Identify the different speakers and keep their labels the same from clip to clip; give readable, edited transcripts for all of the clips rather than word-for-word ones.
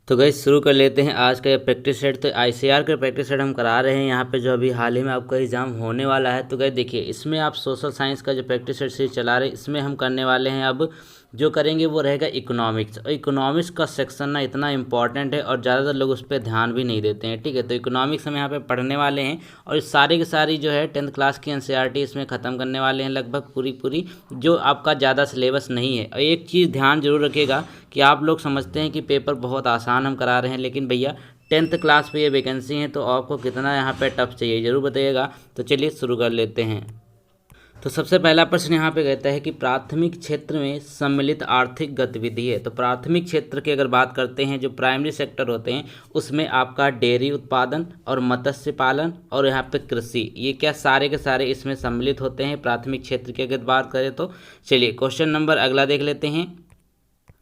Speaker 1: तो गाइस शुरू कर लेते हैं आज का ये प्रैक्टिस सेट। तो आईसीआर का प्रैक्टिस सेट हम करा रहे हैं यहाँ पे, जो अभी हाल ही में आपका एग्जाम होने वाला है। तो गाइस देखिए, इसमें आप सोशल साइंस का जो प्रैक्टिस सेट सीरीज चला रहे हैं, इसमें हम करने वाले हैं अब जो करेंगे वो रहेगा इकोनॉमिक्स। और इकोनॉमिक्स का सेक्शन ना इतना इंपॉर्टेंट है और ज़्यादातर लोग उस पर ध्यान भी नहीं देते हैं, ठीक है। तो इकोनॉमिक्स हम यहाँ पे पढ़ने वाले हैं और इस सारी की सारी जो है 10th क्लास की एनसीईआरटी इसमें ख़त्म करने वाले हैं लगभग पूरी पूरी, जो आपका ज़्यादा सिलेबस नहीं है। और एक चीज़ ध्यान जरूर रखिएगा कि आप लोग समझते हैं कि पेपर बहुत आसान हम करा रहे हैं, लेकिन भैया 10th क्लास पे ये वैकेंसी है तो आपको कितना यहाँ पे टफ चाहिए ज़रूर बताइएगा। तो चलिए शुरू कर लेते हैं। तो सबसे पहला प्रश्न यहाँ पे कहता है कि प्राथमिक क्षेत्र में सम्मिलित आर्थिक गतिविधि है। तो प्राथमिक क्षेत्र की अगर बात करते हैं, जो प्राइमरी सेक्टर होते हैं, उसमें आपका डेयरी उत्पादन और मत्स्य पालन और यहाँ पे कृषि, ये क्या सारे के सारे इसमें सम्मिलित होते हैं प्राथमिक क्षेत्र की अगर बात करें तो। चलिए क्वेश्चन नंबर अगला देख लेते हैं।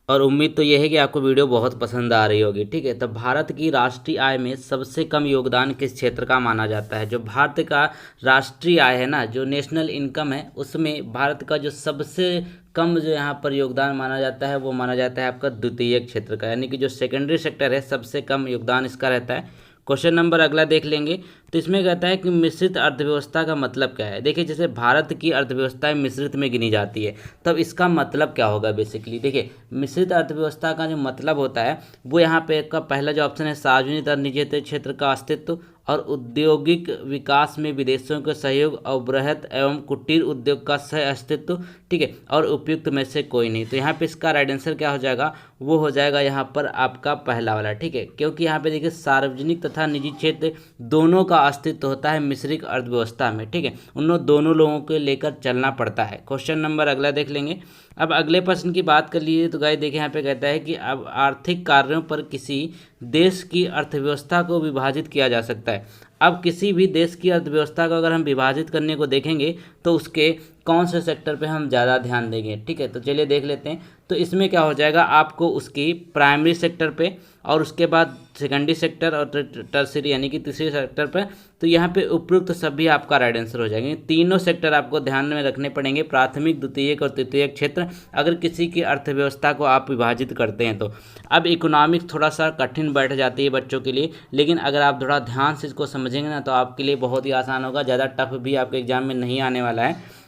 Speaker 1: और उम्मीद तो यह है कि आपको वीडियो बहुत पसंद आ रही होगी, ठीक है। तो भारत की राष्ट्रीय आय में सबसे कम योगदान किस क्षेत्र का माना जाता है? जो भारत का राष्ट्रीय आय है ना, जो नेशनल इनकम है, उसमें भारत का जो सबसे कम जो यहाँ पर योगदान माना जाता है वो माना जाता है आपका द्वितीय क्षेत्र का, यानी कि जो सेकेंडरी सेक्टर है सबसे कम योगदान इसका रहता है। क्वेश्चन नंबर अगला देख लेंगे। तो इसमें कहता है कि मिश्रित अर्थव्यवस्था का मतलब क्या है। देखिए, जैसे भारत की अर्थव्यवस्था मिश्रित में गिनी जाती है, तब इसका मतलब क्या होगा बेसिकली। देखिए, मिश्रित अर्थव्यवस्था का जो मतलब होता है वो यहाँ पे का पहला जो ऑप्शन है, सार्वजनिक और निजी क्षेत्र का अस्तित्व और औद्योगिक विकास में विदेशों के सहयोग और बृहत एवं कुटीर उद्योग का सह अस्तित्व, ठीक है, और उपयुक्त में से कोई नहीं। तो यहाँ पे इसका राइट आंसर क्या हो जाएगा, वो हो जाएगा यहाँ पर आपका पहला वाला, ठीक है। क्योंकि यहाँ पे देखिए सार्वजनिक तथा निजी क्षेत्र दोनों का अस्तित्व होता है मिश्रित अर्थव्यवस्था में, ठीक है। उन दोनों लोगों को लेकर चलना पड़ता है। क्वेश्चन नंबर अगला देख लेंगे। अब अगले प्रश्न की बात कर लीजिए। तो गाइस देखिए, यहाँ पे कहता है कि अब आर्थिक कार्यों पर किसी देश की अर्थव्यवस्था को विभाजित किया जा सकता है। अब किसी भी देश की अर्थव्यवस्था को अगर हम विभाजित करने को देखेंगे तो उसके कौन से सेक्टर पे हम ज़्यादा ध्यान देंगे, ठीक है। तो चलिए देख लेते हैं। तो इसमें क्या हो जाएगा, आपको उसकी प्राइमरी सेक्टर पे और उसके बाद सेकेंडरी सेक्टर और टर्सरी यानी कि तीसरे सेक्टर पे, तो यहाँ पे उपयुक्त सभी आपका राइट आंसर हो जाएंगे। तीनों सेक्टर आपको ध्यान में रखने पड़ेंगे, प्राथमिक, द्वितीयक और तृतीयक क्षेत्र, अगर किसी की अर्थव्यवस्था को आप विभाजित करते हैं तो। अब इकोनॉमिक्स थोड़ा सा कठिन बैठ जाती है बच्चों के लिए, लेकिन अगर आप थोड़ा ध्यान से इसको समझेंगे ना तो आपके लिए बहुत ही आसान होगा, ज़्यादा टफ भी आपके एग्जाम में नहीं आने वाला है।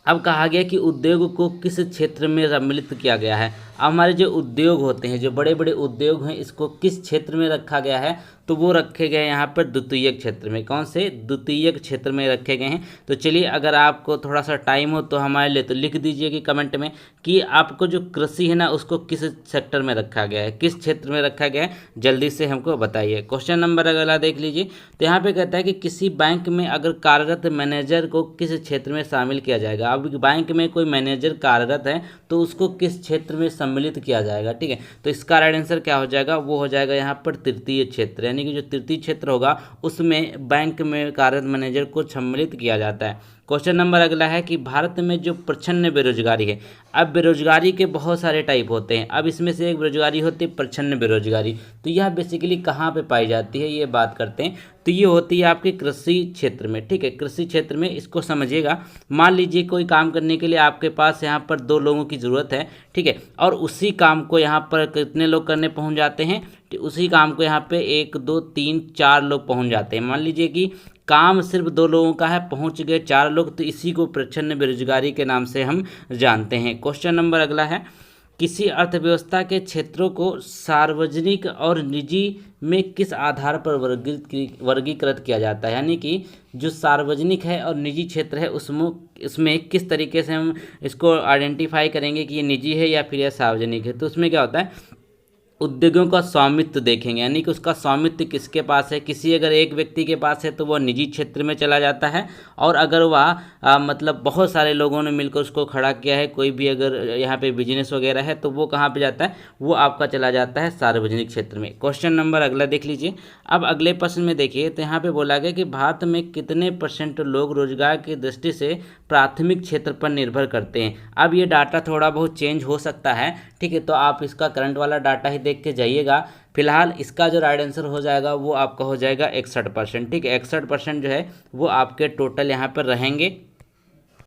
Speaker 1: अब कहा गया कि उद्योग को किस क्षेत्र में सम्मिलित किया गया है। अब हमारे जो उद्योग होते हैं, जो बड़े बड़े उद्योग हैं, इसको किस क्षेत्र में रखा गया है, तो वो रखे गए यहाँ पर द्वितीय क्षेत्र में। कौन से? द्वितीय क्षेत्र में रखे गए हैं। तो चलिए, अगर आपको थोड़ा सा टाइम हो तो हमारे लिए तो लिख दीजिए कि कमेंट में कि आपको जो कृषि है ना उसको किस सेक्टर में रखा गया है, किस क्षेत्र में रखा गया है, जल्दी से हमको बताइए। क्वेश्चन नंबर अगला देख लीजिए। तो यहाँ पे कहता है कि किसी बैंक में अगर कार्यरत मैनेजर को किस क्षेत्र में शामिल किया जाएगा। अब बैंक में कोई मैनेजर कार्यरत है तो उसको किस क्षेत्र में सम्मिलित किया जाएगा, ठीक है। तो इसका राइट आंसर क्या हो जाएगा, वो हो जाएगा यहाँ पर तृतीय क्षेत्र, यानी कि जो तृतीय क्षेत्र होगा उसमें बैंक में कार्यरत मैनेजर को सम्मिलित किया जाता है। क्वेश्चन नंबर अगला है कि भारत में जो प्रच्छन्न बेरोजगारी है। अब बेरोजगारी के बहुत सारे टाइप होते हैं, अब इसमें से एक बेरोजगारी होती है प्रच्छन्न बेरोजगारी। तो यह बेसिकली कहाँ पे पाई जाती है ये बात करते हैं। तो ये होती है आपके कृषि क्षेत्र में, ठीक है। कृषि क्षेत्र में इसको समझिएगा। मान लीजिए कोई काम करने के लिए आपके पास यहाँ पर 2 लोगों की ज़रूरत है, ठीक है, और उसी काम को यहाँ पर कितने लोग करने पहुँच जाते हैं, उसी काम को यहाँ पे 1 2 3 4 लोग पहुँच जाते हैं। मान लीजिए कि काम सिर्फ 2 लोगों का है, पहुंच गए 4 लोग, तो इसी को प्रच्छन्न बेरोजगारी के नाम से हम जानते हैं। क्वेश्चन नंबर अगला है, किसी अर्थव्यवस्था के क्षेत्रों को सार्वजनिक और निजी में किस आधार पर वर्गीकृत किया जाता है। यानी कि जो सार्वजनिक है और निजी क्षेत्र है उसमें किस तरीके से हम इसको आइडेंटिफाई करेंगे कि ये निजी है या फिर यह सार्वजनिक है। तो उसमें क्या होता है, उद्योगों का स्वामित्व देखेंगे, यानी कि उसका स्वामित्व किसके पास है। किसी अगर एक व्यक्ति के पास है तो वह निजी क्षेत्र में चला जाता है, और अगर वह मतलब बहुत सारे लोगों ने मिलकर उसको खड़ा किया है, कोई भी अगर यहाँ पे बिजनेस वगैरह है, तो वो कहाँ पे जाता है, वो आपका चला जाता है सार्वजनिक क्षेत्र में। क्वेश्चन नंबर अगला देख लीजिए। अब अगले प्रश्न में देखिए, तो यहाँ पे बोला गया कि भारत में कितने % लोग रोजगार की दृष्टि से प्राथमिक क्षेत्र पर निर्भर करते हैं। अब ये डाटा थोड़ा बहुत चेंज हो सकता है, ठीक है, तो आप इसका करंट वाला डाटा ही देख के जाइएगा। फिलहाल इसका जो राइट आंसर हो जाएगा वो आपका हो जाएगा 61%, ठीक है। 61% जो है वो आपके टोटल यहाँ पर रहेंगे।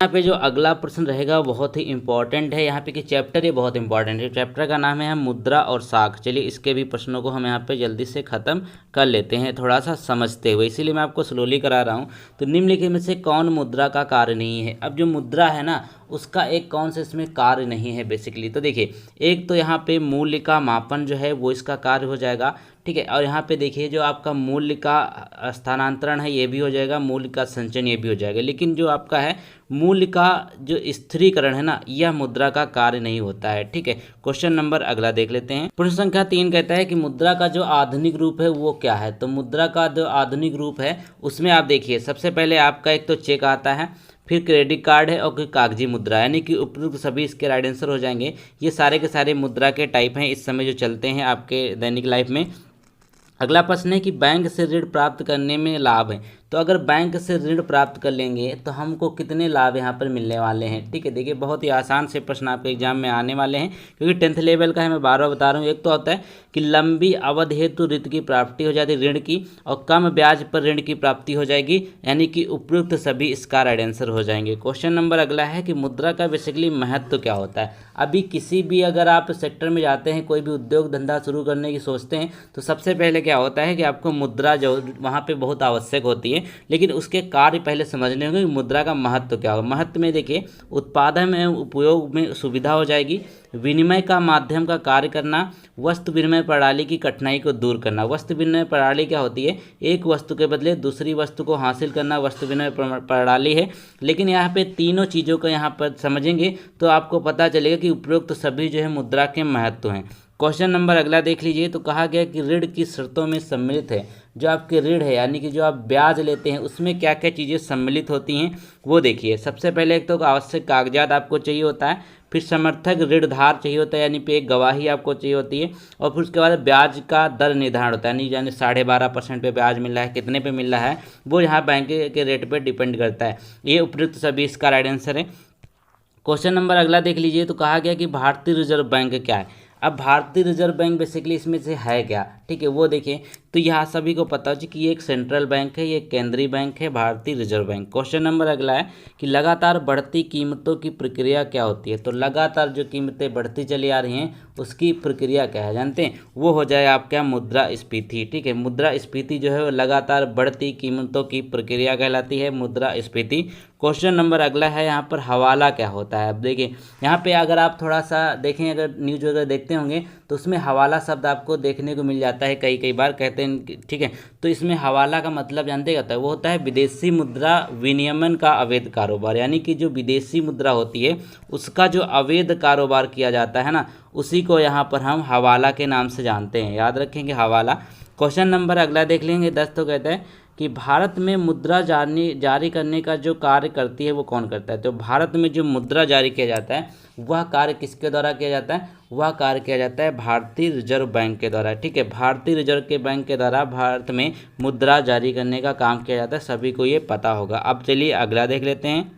Speaker 1: यहाँ पे जो अगला प्रश्न रहेगा बहुत ही इंपॉर्टेंट है। यहाँ पे कि चैप्टर ये बहुत इंपॉर्टेंट है। चैप्टर का नाम है मुद्रा और साख। चलिए इसके भी प्रश्नों को हम यहाँ पे जल्दी से ख़त्म कर लेते हैं थोड़ा सा समझते हुए, इसीलिए मैं आपको स्लोली करा रहा हूँ। तो निम्नलिखित में से कौन मुद्रा का कार्य नहीं है? अब जो मुद्रा है ना उसका एक कौन से इसमें कार्य नहीं है बेसिकली। तो देखिए एक तो यहाँ पे मूल्य का मापन जो है वो इसका कार्य हो जाएगा, ठीक है। और यहाँ पे देखिए जो आपका मूल्य का स्थानांतरण है ये भी हो जाएगा, मूल्य का संचयन ये भी हो जाएगा। लेकिन जो आपका है मूल्य का जो स्थिरीकरण है ना यह मुद्रा का कार्य नहीं होता है, ठीक है। क्वेश्चन नंबर अगला देख लेते हैं। प्रश्न संख्या 3 कहता है कि मुद्रा का जो आधुनिक रूप है वो क्या है? तो मुद्रा का जो आधुनिक रूप है उसमें आप देखिए सबसे पहले आपका एक तो चेक आता है, फिर क्रेडिट कार्ड है और फिर कागजी मुद्रा, यानी कि उपयुक्त सभी इसके राइट आंसर हो जाएंगे। ये सारे के सारे मुद्रा के टाइप हैं इस समय जो चलते हैं आपके दैनिक लाइफ में। अगला प्रश्न है कि बैंक से ऋण प्राप्त करने में लाभ है। तो अगर बैंक से ऋण प्राप्त कर लेंगे तो हमको कितने लाभ यहाँ पर मिलने वाले हैं, ठीक है। देखिए बहुत ही आसान से प्रश्न आपके एग्जाम में आने वाले हैं क्योंकि 10th लेवल का है, मैं बार बार बता रहा हूँ। एक तो होता है कि लंबी अवधि हेतु ऋण की प्राप्ति हो जाती है ऋण की, और कम ब्याज पर ऋण की प्राप्ति हो जाएगी, यानी कि उपयुक्त सभी इसका राइट आंसर हो जाएंगे। क्वेश्चन नंबर अगला है कि मुद्रा का बेसिकली महत्व क्या होता है? अभी किसी भी अगर आप सेक्टर में जाते हैं, कोई भी उद्योग धंधा शुरू करने की सोचते हैं, तो सबसे पहले क्या होता है कि आपको मुद्रा जो वहाँ पे बहुत आवश्यक होती है। लेकिन उसके कार्य पहले समझने होंगे कि मुद्रा का महत्व क्या होगा। महत्व में देखिए उत्पादन में उपयोग में सुविधा हो जाएगी, विनिमय का माध्यम का कार्य करना, वस्तु विनिमय प्रणाली की कठिनाई को दूर करना। वस्तु विनिमय प्रणाली क्या होती है? एक वस्तु के बदले दूसरी वस्तु को हासिल करना वस्तु विनिमय प्रणाली है। लेकिन यहाँ पे तीनों चीज़ों को यहाँ पर समझेंगे तो आपको पता चलेगा कि उपयुक्त सभी जो है मुद्रा के महत्व हैं। क्वेश्चन नंबर अगला देख लीजिए। तो कहा गया कि ऋण की शर्तों में सम्मिलित है, जो आपके ऋण है यानी कि जो आप ब्याज लेते हैं उसमें क्या क्या चीज़ें सम्मिलित होती हैं वो देखिए। सबसे पहले एक तो आवश्यक कागजात आपको चाहिए होता है, फिर समर्थक ऋणधार चाहिए होता है यानी पे एक गवाही आपको चाहिए होती है, और फिर उसके बाद ब्याज का दर निर्धारण होता है, यानी 12.5% पे ब्याज मिल रहा है, कितने पे मिल रहा है वो यहाँ बैंक के रेट पे डिपेंड करता है। ये उपयुक्त सभी इसका राइट आंसर है। क्वेश्चन नंबर अगला देख लीजिए। तो कहा गया कि भारतीय रिजर्व बैंक क्या है? अब भारतीय रिजर्व बैंक बेसिकली इसमें से है क्या, ठीक है, वो देखिए। तो यहाँ सभी को पता हो कि ये एक सेंट्रल बैंक है, ये केंद्रीय बैंक है, भारतीय रिजर्व बैंक। क्वेश्चन नंबर अगला है कि लगातार बढ़ती कीमतों की प्रक्रिया क्या होती है? तो लगातार जो कीमतें बढ़ती चली आ रही हैं उसकी प्रक्रिया क्या है जानते हैं? वो हो जाए आपका मुद्रास्फीति, ठीक है। मुद्रास्फीति जो है वो लगातार बढ़ती कीमतों की प्रक्रिया कहलाती है, मुद्रास्फीति। क्वेश्चन नंबर अगला है यहाँ पर हवाला क्या होता है? अब देखिए यहाँ पे अगर आप थोड़ा सा देखें, अगर न्यूज़ वगैरह देखते होंगे तो उसमें हवाला शब्द आपको देखने को मिल जाता है कई बार, कहते हैं, ठीक है। तो इसमें हवाला का मतलब जानते क्या होता है? वो होता है विदेशी मुद्रा विनियमन का अवैध कारोबार, यानी कि जो विदेशी मुद्रा होती है उसका जो अवैध कारोबार किया जाता है ना उसी को यहाँ पर हम हवाला के नाम से जानते हैं, याद रखेंगे हवाला। क्वेश्चन नंबर अगला देख लेंगे 10। तो कहते हैं कि भारत में मुद्रा जारी करने का जो कार्य करती है वो कौन करता है? तो भारत में जो मुद्रा जारी किया जाता है वह कार्य किसके द्वारा किया जाता है? वह कार्य किया जाता है भारतीय रिजर्व बैंक के द्वारा, ठीक है। भारतीय रिजर्व के बैंक के द्वारा भारत में मुद्रा जारी करने का काम किया जाता है, सभी को ये पता होगा। अब चलिए अगला देख लेते हैं।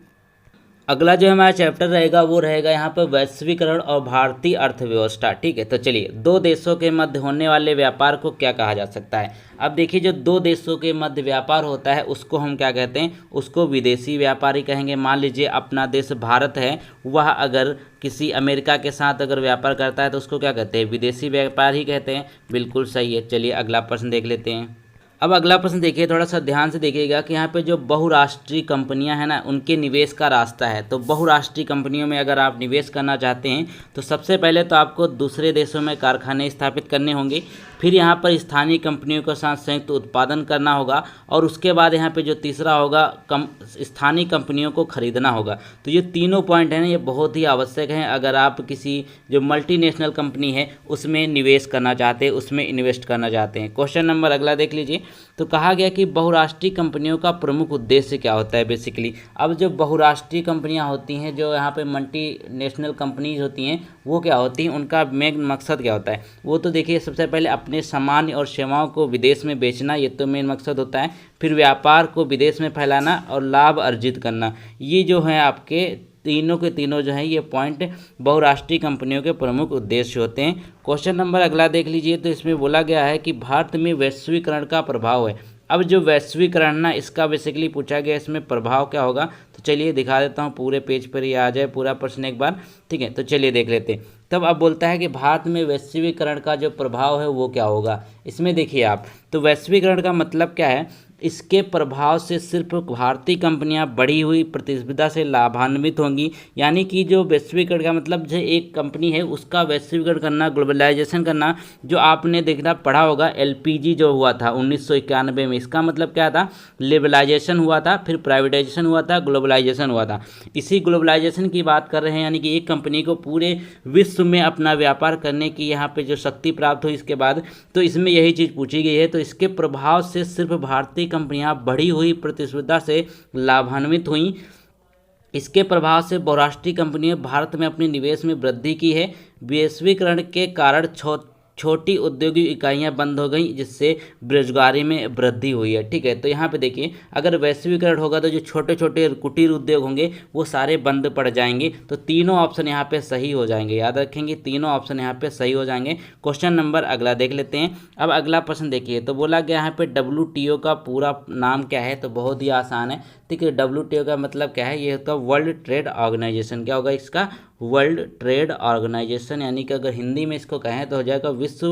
Speaker 1: अगला जो हमारा चैप्टर रहेगा वो रहेगा यहाँ पर वैश्वीकरण और भारतीय अर्थव्यवस्था, ठीक है। तो चलिए दो देशों के मध्य होने वाले व्यापार को क्या कहा जा सकता है? अब देखिए जो दो देशों के मध्य व्यापार होता है उसको हम क्या कहते हैं? उसको विदेशी व्यापार ही कहेंगे। मान लीजिए अपना देश भारत है, वह अगर किसी अमेरिका के साथ अगर व्यापार करता है तो उसको क्या कहते हैं? विदेशी व्यापार ही कहते हैं। बिल्कुल सही है। चलिए अगला प्रश्न देख लेते हैं। अब अगला प्रश्न देखिए, थोड़ा सा ध्यान से देखिएगा कि यहाँ पे जो बहुराष्ट्रीय कंपनियां हैं ना उनके निवेश का रास्ता है। तो बहुराष्ट्रीय कंपनियों में अगर आप निवेश करना चाहते हैं तो सबसे पहले तो आपको दूसरे देशों में कारखाने स्थापित करने होंगे, फिर यहाँ पर स्थानीय कंपनियों के साथ संयुक्त उत्पादन करना होगा, और उसके बाद यहाँ पे जो तीसरा होगा स्थानीय कंपनियों को खरीदना होगा। तो ये तीनों पॉइंट हैं ना ये बहुत ही आवश्यक हैं अगर आप किसी जो मल्टीनेशनल कंपनी है उसमें निवेश करना चाहते हैं, उसमें इन्वेस्ट करना चाहते हैं। क्वेश्चन नंबर अगला देख लीजिए। तो कहा गया कि बहुराष्ट्रीय कंपनियों का प्रमुख उद्देश्य क्या होता है बेसिकली? अब जो बहुराष्ट्रीय कंपनियां होती हैं, जो यहाँ पे मल्टी नेशनल कंपनीज होती हैं, वो क्या होती हैं, उनका मेन मकसद क्या होता है? वो तो देखिए सबसे पहले अपने सामान और सेवाओं को विदेश में बेचना, ये तो मेन मकसद होता है। फिर व्यापार को विदेश में फैलाना और लाभ अर्जित करना, ये जो है आपके तीनों के तीनों जो है ये पॉइंट बहुराष्ट्रीय कंपनियों के प्रमुख उद्देश्य होते हैं। क्वेश्चन नंबर अगला देख लीजिए। तो इसमें बोला गया है कि भारत में वैश्वीकरण का प्रभाव है। अब जो वैश्वीकरण ना, इसका बेसिकली पूछा गया, इसमें प्रभाव क्या होगा। तो चलिए दिखा देता हूँ, पूरे पेज पर ये आ जाए पूरा प्रश्न एक बार, ठीक है। तो चलिए देख लेते हैं। तब अब बोलता है कि भारत में वैश्वीकरण का जो प्रभाव है वो क्या होगा। इसमें देखिए आप, तो वैश्वीकरण का मतलब क्या है, इसके प्रभाव से सिर्फ भारतीय कंपनियां बढ़ी हुई प्रतिस्पर्धा से लाभान्वित होंगी। यानी कि जो वैश्वीकरण का मतलब जो एक कंपनी है उसका वैश्वीकरण करना, ग्लोबलाइजेशन करना, जो आपने देखना पढ़ा होगा एलपीजी जो हुआ था 1991 में, इसका मतलब क्या था, लिबरलाइजेशन हुआ था, फिर प्राइवेटाइजेशन हुआ था, ग्लोबलाइजेशन हुआ था। इसी ग्लोबलाइजेशन की बात कर रहे हैं, यानी कि एक कंपनी को पूरे विश्व में अपना व्यापार करने की यहाँ पे जो शक्ति प्राप्त हुई इसके बाद, तो इसमें यही चीज़ पूछी गई है। तो इसके प्रभाव से सिर्फ भारतीय कंपनियां बढ़ी हुई प्रतिस्पर्धा से लाभान्वित हुई। इसके प्रभाव से बहुराष्ट्रीय कंपनियों भारत में अपने निवेश में वृद्धि की है। वैश्वीकरण के कारण छोटी औद्योगिक इकाइयां बंद हो गई, जिससे बेरोजगारी में वृद्धि हुई है, ठीक है। तो यहाँ पे देखिए, अगर वैश्वीकरण होगा तो जो छोटे छोटे कुटीर उद्योग होंगे वो सारे बंद पड़ जाएंगे। तो तीनों ऑप्शन यहाँ पे सही हो जाएंगे, याद रखेंगे, तीनों ऑप्शन यहाँ पे सही हो जाएंगे। क्वेश्चन नंबर अगला देख लेते हैं। अब अगला प्रश्न देखिए, तो बोला गया यहाँ पे WTO का पूरा नाम क्या है। तो बहुत ही आसान है, ठीक है। WTO का मतलब क्या है, ये होता है वर्ल्ड ट्रेड ऑर्गेनाइजेशन। क्या होगा इसका, वर्ल्ड ट्रेड ऑर्गेनाइजेशन, यानी कि अगर हिंदी में इसको कहें तो हो जाएगा विश्व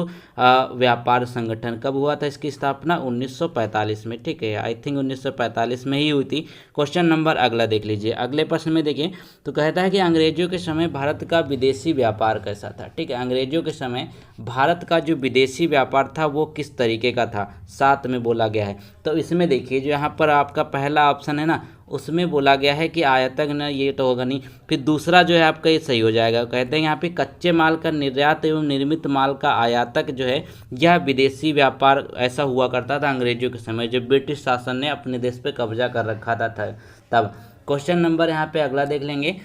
Speaker 1: व्यापार संगठन। कब हुआ था इसकी स्थापना, 1945 में, ठीक है। आई थिंक 1945 में ही हुई थी। क्वेश्चन नंबर अगला देख लीजिए। अगले प्रश्न में देखिए, तो कहता है कि अंग्रेजों के समय भारत का विदेशी व्यापार कैसा था, ठीक है। अंग्रेजों के समय भारत का जो विदेशी व्यापार था वो किस तरीके का था, साथ में बोला गया है। तो इसमें देखिए, जो यहाँ पर आपका पहला ऑप्शन है ना, उसमें बोला गया है कि आयातक ना, ये तो होगा नहीं। फिर दूसरा जो है आपका ये सही हो जाएगा। कहते हैं यहाँ पे कच्चे माल का निर्यात एवं निर्मित माल का आयातक जो है, यह विदेशी व्यापार ऐसा हुआ करता था अंग्रेजों के समय, जब ब्रिटिश शासन ने अपने देश पे कब्जा कर रखा था तब। क्वेश्चन नंबर यहाँ पे अगला देख लेंगे।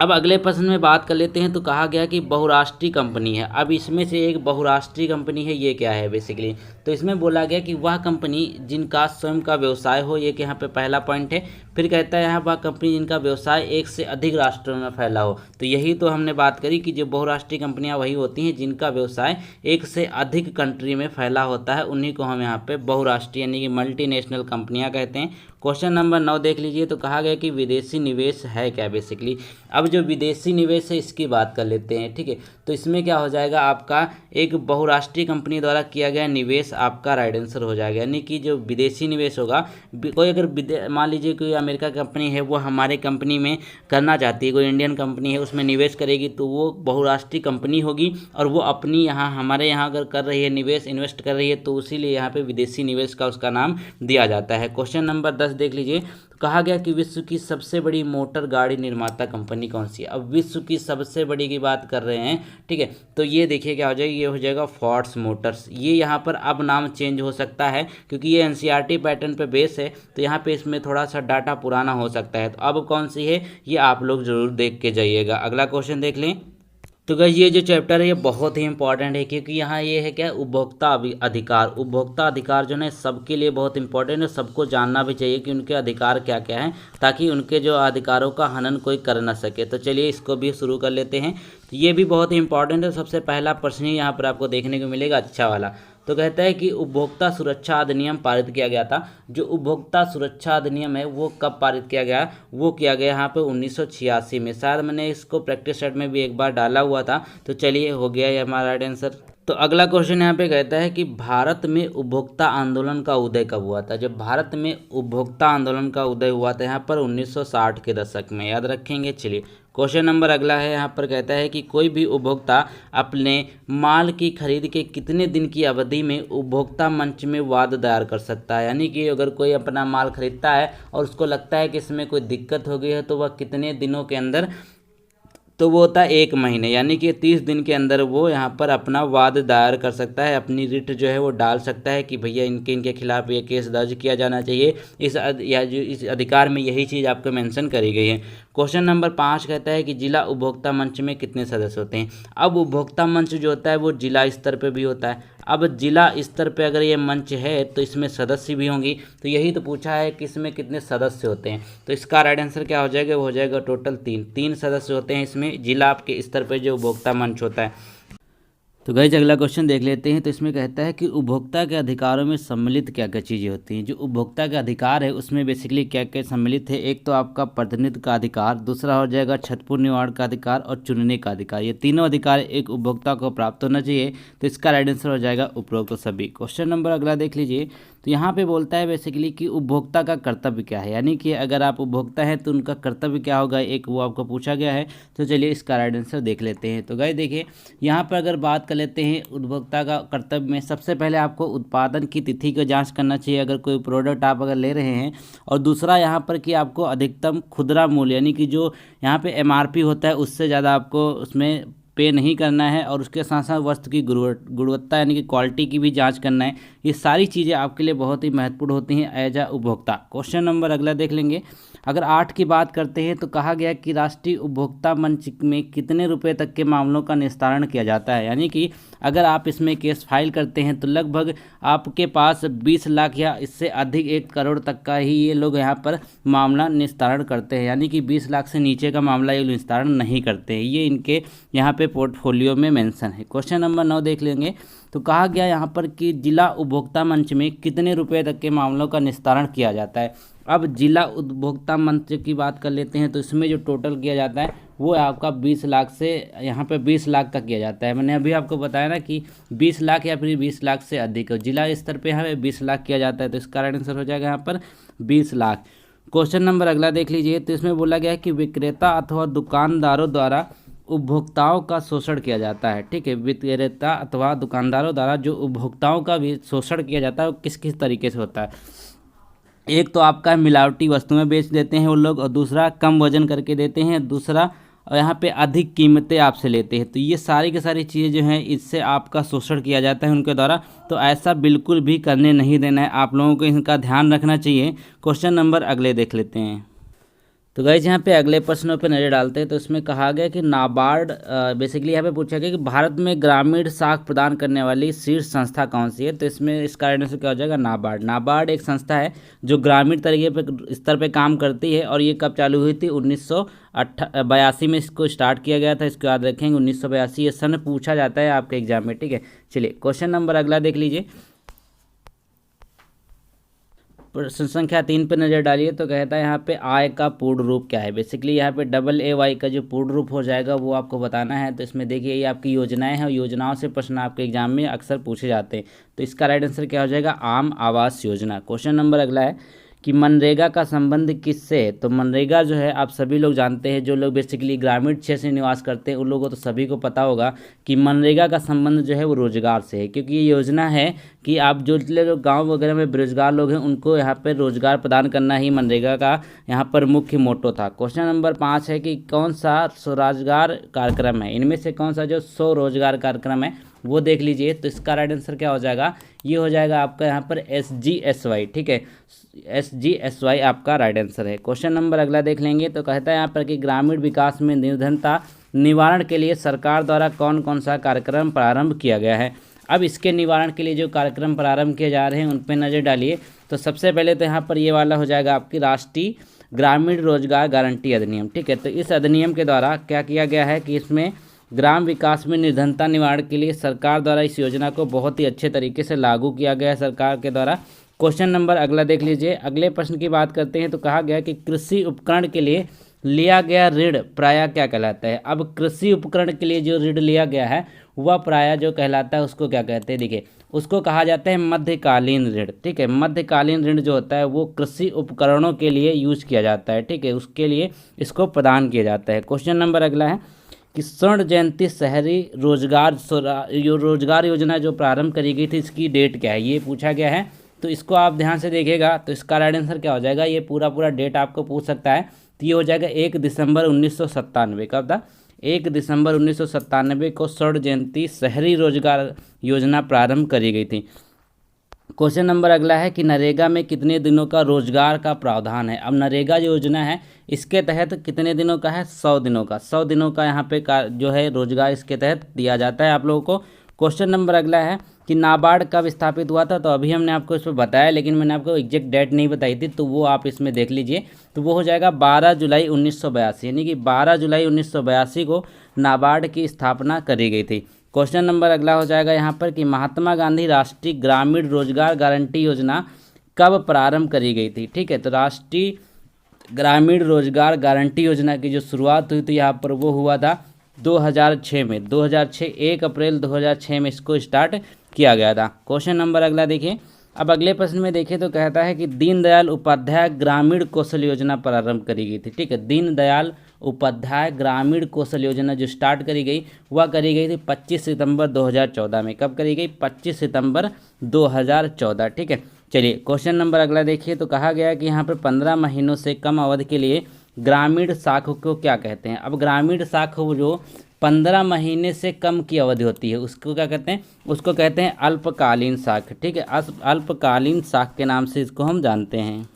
Speaker 1: अब अगले प्रश्न में बात कर लेते हैं। तो कहा गया कि बहुराष्ट्रीय कंपनी है। अब इसमें से एक बहुराष्ट्रीय कंपनी है, ये क्या है बेसिकली। तो इसमें बोला गया कि वह कंपनी जिनका स्वयं का व्यवसाय हो, ये कि यहाँ पे पहला पॉइंट है। फिर कहता है यहाँ वह कंपनी जिनका व्यवसाय एक से अधिक राष्ट्रों में फैला हो। तो यही तो हमने बात करी कि जो बहुराष्ट्रीय कंपनियाँ वही होती हैं जिनका व्यवसाय एक से अधिक कंट्री में फैला होता है, उन्हीं को हम यहाँ पे बहुराष्ट्रीय यानी कि मल्टीनेशनल कंपनियाँ कहते हैं। क्वेश्चन नंबर 9 देख लीजिए। तो कहा गया कि विदेशी निवेश है क्या बेसिकली। अब जो विदेशी निवेश है इसकी बात कर लेते हैं, ठीक है। तो इसमें क्या हो जाएगा, आपका एक बहुराष्ट्रीय कंपनी द्वारा किया गया निवेश आपका राइट आंसर हो जाएगा। यानी कि जो विदेशी निवेश होगा, कोई अगर मान लीजिए कोई अमेरिका कंपनी है वो हमारे कंपनी में करना चाहती है, कोई इंडियन कंपनी है उसमें निवेश करेगी, तो वो बहुराष्ट्रीय कंपनी होगी और वो अपनी यहाँ हमारे यहाँ अगर कर रही है निवेश, इन्वेस्ट कर रही है, तो इसीलिए यहाँ पे विदेशी निवेश का उसका नाम दिया जाता है। क्वेश्चन नंबर 10 देख लीजिए। कहा गया कि विश्व की सबसे बड़ी मोटर गाड़ी निर्माता कंपनी कौन सी है। अब विश्व की सबसे बड़ी की बात कर रहे हैं, ठीक है। तो ये देखिए क्या हो जाएगा, ये हो जाएगा फोर्ड्स मोटर्स। ये यहाँ पर अब नाम चेंज हो सकता है क्योंकि ये एनसीईआरटी पैटर्न पे बेस है, तो यहाँ पे इसमें थोड़ा सा डाटा पुराना हो सकता है। तो अब कौन सी है ये आप लोग जरूर देख के जाइएगा। अगला क्वेश्चन देख लें। तो गाइस ये जो चैप्टर है ये बहुत ही इंपॉर्टेंट है, क्योंकि यहाँ ये है क्या, उपभोक्ता अधिकार। उपभोक्ता अधिकार जो है सबके लिए बहुत इंपॉर्टेंट है, सबको जानना भी चाहिए कि उनके अधिकार क्या क्या हैं, ताकि उनके जो अधिकारों का हनन कोई कर ना सके। तो चलिए इसको भी शुरू कर लेते हैं। तो ये भी बहुत ही इंपॉर्टेंट है। सबसे पहला प्रश्न ही यहाँ पर आपको देखने को मिलेगा, अच्छा वाला। तो कहता है कि उपभोक्ता सुरक्षा अधिनियम पारित किया गया था। जो उपभोक्ता सुरक्षा अधिनियम है वो कब पारित किया गया, वो किया गया यहाँ पे 1986 में। शायद मैंने इसको प्रैक्टिस सेट में भी एक बार डाला हुआ था। तो चलिए हो गया ये हमारा राइट आंसर। तो अगला क्वेश्चन यहाँ पे कहता है कि भारत में उपभोक्ता आंदोलन का उदय कब हुआ था। जब भारत में उपभोक्ता आंदोलन का उदय हुआ था यहाँ पर 1960 के दशक में, याद रखेंगे। चलिए क्वेश्चन नंबर अगला है, यहाँ पर कहता है कि कोई भी उपभोक्ता अपने माल की खरीद के कितने दिन की अवधि में उपभोक्ता मंच में वाद दायर कर सकता है। यानी कि अगर कोई अपना माल खरीदता है और उसको लगता है कि इसमें कोई दिक्कत हो गई है, तो वह कितने दिनों के अंदर, तो वो होता है 1 महीने, यानी कि 30 दिन के अंदर वो यहाँ पर अपना वाद दायर कर सकता है, अपनी रिट जो है वो डाल सकता है कि भैया इनके खिलाफ ये केस दर्ज किया जाना चाहिए। इस अधिकार में यही चीज़ आपको मेंशन करी गई है। क्वेश्चन नंबर 5 कहता है कि जिला उपभोक्ता मंच में कितने सदस्य होते हैं। अब उपभोक्ता मंच जो होता है वो जिला स्तर पे भी होता है। अब जिला स्तर पे अगर ये मंच है तो इसमें सदस्य भी होंगी। तो यही तो पूछा है कि इसमें कितने सदस्य होते हैं। तो इसका राइट आंसर क्या हो जाएगा, वो हो जाएगा टोटल 3 सदस्य होते हैं इसमें, जिला के स्तर पे जो उपभोक्ता मंच होता है। तो गाइस अगला क्वेश्चन देख लेते हैं। तो इसमें कहता है कि उपभोक्ता के अधिकारों में सम्मिलित क्या क्या चीज़ें होती हैं। जो उपभोक्ता का अधिकार है उसमें बेसिकली क्या क्या सम्मिलित है। एक तो आपका प्रतिनिधित्व का अधिकार, दूसरा हो जाएगा क्षतिपूर्ति निवारण का अधिकार और चुनने का अधिकार। ये तीनों अधिकार एक उपभोक्ता को प्राप्त होना चाहिए। तो इसका राइट आंसर हो जाएगा उपरोक्त सभी। क्वेश्चन नंबर अगला देख लीजिए। तो यहाँ पे बोलता है बेसिकली कि उपभोक्ता का कर्तव्य क्या है, यानी कि अगर आप उपभोक्ता हैं तो उनका कर्तव्य क्या होगा, एक वो आपको पूछा गया है। तो चलिए इसका राइट आंसर देख लेते हैं। तो गाइस देखिए यहाँ पर अगर बात कर लेते हैं उपभोक्ता का कर्तव्य में, सबसे पहले आपको उत्पादन की तिथि का जांच करना चाहिए अगर कोई प्रोडक्ट आप अगर ले रहे हैं। और दूसरा यहाँ पर कि आपको अधिकतम खुदरा मूल्य यानी कि जो यहाँ पे एमआरपी होता है उससे ज़्यादा आपको उसमें पे नहीं करना है। और उसके साथ साथ वस्तु की गुणवत्ता यानी कि क्वालिटी की भी जांच करना है। ये सारी चीज़ें आपके लिए बहुत ही महत्वपूर्ण होती हैं एज अ उपभोक्ता। क्वेश्चन नंबर अगला देख लेंगे। अगर 8 की बात करते हैं तो कहा गया कि राष्ट्रीय उपभोक्ता मंच में कितने रुपए तक के मामलों का निस्तारण किया जाता है, यानी कि अगर आप इसमें केस फाइल करते हैं तो लगभग आपके पास 20 लाख या इससे अधिक 1 करोड़ तक का ही ये लोग यहाँ पर मामला निस्तारण करते हैं, यानी कि 20 लाख से नीचे का मामला ये निस्तारण नहीं करते हैं। ये इनके यहाँ पे पोर्टफोलियो में मेंशन है। क्वेश्चन नंबर 9 देख लेंगे। तो कहा गया यहाँ पर कि जिला उपभोक्ता मंच में कितने रुपए तक के मामलों का निस्तारण किया जाता है। अब जिला उपभोक्ता मंच की बात कर लेते हैं। तो इसमें जो टोटल किया जाता है वो आपका 20 लाख से यहाँ पे 20 लाख तक किया जाता है। मैंने अभी आपको बताया ना कि 20 लाख या फिर 20 लाख से अधिक जिला स्तर पे यहाँ पे 20 लाख किया जाता है। तो इसका राइट आंसर हो जाएगा यहाँ पर 20 लाख। क्वेश्चन नंबर अगला देख लीजिए। तो इसमें बोला गया है कि विक्रेता अथवा दुकानदारों द्वारा उपभोक्ताओं का शोषण किया जाता है। ठीक है, विक्रेता अथवा दुकानदारों द्वारा जो उपभोक्ताओं का भी शोषण किया जाता है वो किस किस तरीके से होता है। एक तो आपका मिलावटी वस्तुएं बेच देते हैं वो लोग, और दूसरा कम वजन करके देते हैं, दूसरा यहाँ पे अधिक कीमतें आपसे लेते हैं। तो ये सारी की सारी चीज़ें जो हैं इससे आपका शोषण किया जाता है उनके द्वारा। तो ऐसा बिल्कुल भी करने नहीं देना है, आप लोगों को इनका ध्यान रखना चाहिए। क्वेश्चन नंबर अगले देख लेते हैं। तो गाइस यहाँ पे अगले प्रश्नों पे नज़र डालते हैं। तो इसमें कहा गया कि नाबार्ड बेसिकली यहाँ पे पूछा गया कि भारत में ग्रामीण साख प्रदान करने वाली शीर्ष संस्था कौन सी है। तो इसमें इसका आंसर क्या हो जाएगा, नाबार्ड। नाबार्ड एक संस्था है जो ग्रामीण तरीके पे स्तर पे काम करती है। और ये कब चालू हुई थी, 1982 में इसको स्टार्ट किया गया था। इसको याद रखेंगे 1982 ये सन पूछा जाता है आपके एग्जाम में। ठीक है, चलिए क्वेश्चन नंबर अगला देख लीजिए। प्रश्न संख्या 3 पे नज़र डालिए। तो कहता है यहाँ पे आय का पूर्ण रूप क्या है। बेसिकली यहाँ पे AAY का जो पूर्ण रूप हो जाएगा वो आपको बताना है। तो इसमें देखिए ये आपकी योजनाएं हैं और योजनाओं से प्रश्न आपके एग्जाम में अक्सर पूछे जाते हैं। तो इसका राइट आंसर क्या हो जाएगा, आम आवास योजना। क्वेश्चन नंबर अगला है कि मनरेगा का संबंध किससे है। तो मनरेगा जो है आप सभी लोग जानते हैं, जो लोग बेसिकली ग्रामीण क्षेत्र में निवास करते हैं उन लोगों को तो सभी को पता होगा कि मनरेगा का संबंध जो है वो रोजगार से है। क्योंकि ये योजना है कि आप जो गांव वगैरह में बेरोजगार लोग हैं उनको यहाँ पर रोजगार प्रदान करना ही मनरेगा का यहाँ पर मुख्य मोटो था। क्वेश्चन नंबर 5 है कि कौन सा स्वरोजगार कार्यक्रम है, इनमें से कौन सा जो स्वरोजगार कार्यक्रम है वो देख लीजिए। तो इसका राइट आंसर क्या हो जाएगा, ये हो जाएगा आपका यहाँ पर SGSY। ठीक है, SGSY आपका राइट आंसर है। क्वेश्चन नंबर अगला देख लेंगे। तो कहता है यहाँ पर कि ग्रामीण विकास में निर्धनता निवारण के लिए सरकार द्वारा कौन कौन सा कार्यक्रम प्रारंभ किया गया है। अब इसके निवारण के लिए जो कार्यक्रम प्रारंभ किए जा रहे हैं उन पर नज़र डालिए। तो सबसे पहले तो यहाँ पर ये वाला हो जाएगा आपकी राष्ट्रीय ग्रामीण रोजगार गारंटी अधिनियम। ठीक है, तो इस अधिनियम के द्वारा क्या किया गया है कि इसमें ग्राम विकास में निर्धनता निवारण के लिए सरकार द्वारा इस योजना को बहुत ही अच्छे तरीके से लागू किया गया है सरकार के द्वारा। क्वेश्चन नंबर अगला देख लीजिए। अगले प्रश्न की बात करते हैं। तो कहा गया कि कृषि उपकरण के लिए लिया गया ऋण प्रायः क्या कहलाता है। अब कृषि उपकरण के लिए जो ऋण लिया गया है वह प्रायः जो कहलाता है उसको क्या कहते हैं, देखिए उसको कहा जाता है मध्यकालीन ऋण। ठीक है, मध्यकालीन ऋण जो होता है वो कृषि उपकरणों के लिए यूज किया जाता है। ठीक है, उसके लिए इसको प्रदान किया जाता है। क्वेश्चन नंबर अगला है कि स्वर्ण जयंती शहरी रोजगार योजना जो प्रारंभ करी गई थी इसकी डेट क्या है, ये पूछा गया है। तो इसको आप ध्यान से देखिएगा। तो इसका राइट आंसर क्या हो जाएगा, ये पूरा डेट आपको पूछ सकता है। तो ये हो जाएगा 1 दिसंबर 1997। कब था, 1 दिसंबर 1997 को स्वर्ण जयंती शहरी रोजगार योजना प्रारंभ करी गई थी। क्वेश्चन नंबर अगला है कि नरेगा में कितने दिनों का रोजगार का प्रावधान है। अब नरेगा योजना है इसके तहत कितने दिनों का है, 100 दिनों का। 100 दिनों का यहाँ पे जो है रोजगार इसके तहत दिया जाता है आप लोगों को। क्वेश्चन नंबर अगला है कि नाबार्ड कब स्थापित हुआ था। तो अभी हमने आपको इस पर बताया लेकिन मैंने आपको एग्जैक्ट डेट नहीं बताई थी, तो वो आप इसमें देख लीजिए। तो वो हो जाएगा 12 जुलाई 1982, यानी कि 12 जुलाई 1982 को नाबार्ड की स्थापना करी गई थी। क्वेश्चन नंबर अगला हो जाएगा यहाँ पर कि महात्मा गांधी राष्ट्रीय ग्रामीण रोजगार गारंटी योजना कब प्रारंभ करी गई थी। ठीक है, तो राष्ट्रीय ग्रामीण रोजगार गारंटी योजना की जो शुरुआत हुई थी यहाँ पर वो हुआ था 2006 में। 2006 1 अप्रैल 2006 में इसको स्टार्ट किया गया था। क्वेश्चन नंबर अगला देखिए। अब अगले प्रश्न में देखें तो कहता है कि दीनदयाल उपाध्याय ग्रामीण कौशल योजना प्रारंभ करी गई थी। ठीक है, दीनदयाल उपाध्याय ग्रामीण कौशल योजना जो स्टार्ट करी गई वह करी गई थी 25 सितंबर 2014 में। कब करी गई? 25 सितंबर 2014। ठीक है, चलिए क्वेश्चन नंबर अगला देखिए। तो कहा गया कि यहाँ पर 15 महीनों से कम अवधि के लिए ग्रामीण साख को क्या कहते हैं। अब ग्रामीण साख जो 15 महीने से कम की अवधि होती है उसको क्या कहते हैं? उसको कहते हैं अल्पकालीन साख। ठीक है, अल्पकालीन साख के नाम से इसको हम जानते हैं।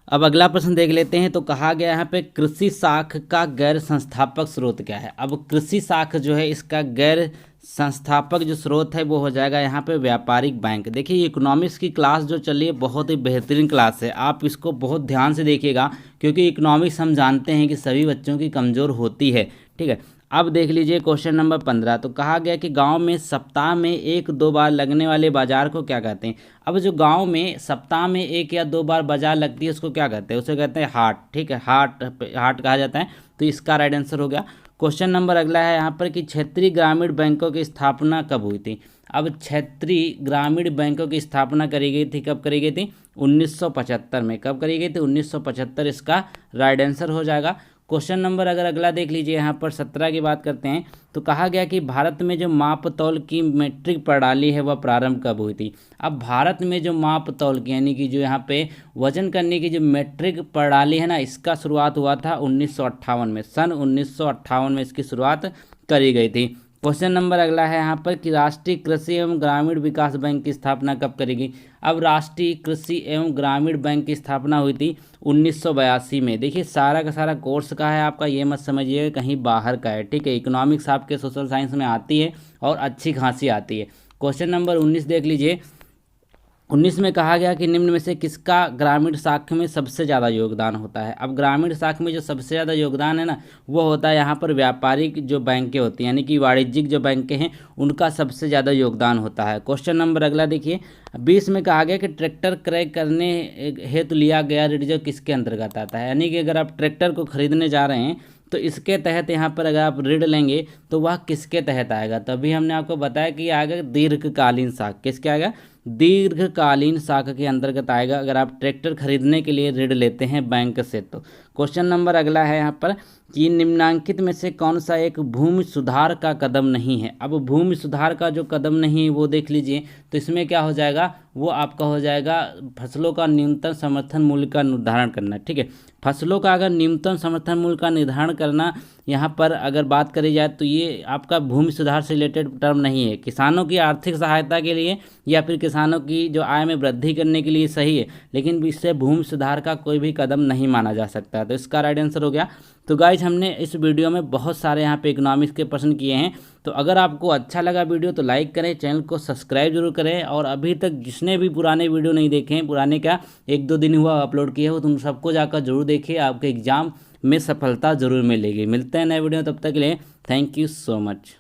Speaker 1: अब अगला प्रश्न देख लेते हैं। तो कहा गया यहाँ पे कृषि साख का गैर संस्थापक स्रोत क्या है। अब कृषि साख जो है इसका गैर संस्थापक जो स्रोत है वो हो जाएगा यहाँ पे व्यापारिक बैंक। देखिए इकोनॉमिक्स की क्लास जो चली है बहुत ही बेहतरीन क्लास है, आप इसको बहुत ध्यान से देखिएगा क्योंकि इकोनॉमिक्स हम जानते हैं कि सभी बच्चों की कमज़ोर होती है। ठीक है, अब देख लीजिए क्वेश्चन नंबर 15। तो कहा गया कि गांव में सप्ताह में 1-2 बार लगने वाले बाजार को क्या कहते हैं। अब जो गांव में सप्ताह में 1 या 2 बार बाजार लगती है उसको क्या कहते हैं? उसे कहते हैं हाट। ठीक है, हाट कहा जाता है। तो इसका राइट आंसर हो गया। क्वेश्चन नंबर अगला है यहाँ पर कि क्षेत्रीय ग्रामीण बैंकों की स्थापना कब हुई थी। अब क्षेत्रीय ग्रामीण बैंकों की स्थापना करी गई थी, कब करी गई थी? 1975 में। कब करी गई थी? 1975 इसका राइट आंसर हो जाएगा। क्वेश्चन नंबर अगर अगला देख लीजिए यहाँ पर 17 की बात करते हैं। तो कहा गया कि भारत में जो माप तौल की मीट्रिक प्रणाली है वह प्रारंभ कब हुई थी। अब भारत में जो माप तौल की यानी कि जो यहाँ पे वजन करने की जो मीट्रिक प्रणाली है ना, इसका शुरुआत हुआ था 1958 में। सन 1958 में इसकी शुरुआत करी गई थी। क्वेश्चन नंबर अगला है यहाँ पर कि राष्ट्रीय कृषि एवं ग्रामीण विकास बैंक की स्थापना कब करेगी। अब राष्ट्रीय कृषि एवं ग्रामीण बैंक की स्थापना हुई थी 1982 में। देखिए सारा का सारा कोर्स का है आपका, ये मत समझिएगा कहीं बाहर का है। ठीक है, इकोनॉमिक्स आपके सोशल साइंस में आती है और अच्छी खासी आती है। क्वेश्चन नंबर 19 देख लीजिए। 19 में कहा गया कि निम्न में से किसका ग्रामीण साख में सबसे ज़्यादा योगदान होता है। अब ग्रामीण साख में जो सबसे ज़्यादा योगदान है ना वो होता है यहाँ पर व्यापारिक जो बैंकें होती हैं यानी कि वाणिज्यिक जो बैंकें हैं उनका सबसे ज़्यादा योगदान होता है। क्वेश्चन नंबर अगला देखिए। 20 में कहा गया कि ट्रैक्टर क्रय करने हेतु लिया गया ऋण जो किसके अंतर्गत आता है। यानी कि अगर आप ट्रैक्टर को खरीदने जा रहे हैं तो इसके तहत यहाँ पर अगर आप ऋण लेंगे तो वह किसके तहत आएगा। तभी हमने आपको बताया कि आएगा दीर्घकालीन साख। किसके आएगा? दीर्घकालीन साख के अंतर्गत आएगा अगर आप ट्रैक्टर खरीदने के लिए ऋण लेते हैं बैंक से। तो क्वेश्चन नंबर अगला है यहाँ पर कि निम्नांकित में से कौन सा एक भूमि सुधार का कदम नहीं है। अब भूमि सुधार का जो कदम नहीं है वो देख लीजिए। तो इसमें क्या हो जाएगा? वो आपका हो जाएगा फसलों का न्यूनतम समर्थन मूल्य का निर्धारण करना। ठीक है, फसलों का अगर न्यूनतम समर्थन मूल्य का निर्धारण करना यहाँ पर अगर बात करी जाए तो ये आपका भूमि सुधार से रिलेटेड टर्म नहीं है। किसानों की आर्थिक सहायता के लिए या फिर किसानों की जो आय में वृद्धि करने के लिए सही है, लेकिन इससे भूमि सुधार का कोई भी कदम नहीं माना जा सकता। तो इसका राइट आंसर हो गया। तो गाइज हमने इस वीडियो में बहुत सारे यहाँ पे इकोनॉमिक्स के प्रश्न किए हैं। तो अगर आपको अच्छा लगा वीडियो तो लाइक करें, चैनल को सब्सक्राइब जरूर करें और अभी तक जिसने भी पुराने वीडियो नहीं देखे हैं, पुराने क्या 1-2 दिन हुआ अपलोड किए हो, तुम सबको जाकर जरूर देखिए, आपके एग्जाम में सफलता जरूर मिलेगी। मिलते हैं नए वीडियो, तब तक के लिए थैंक यू सो मच।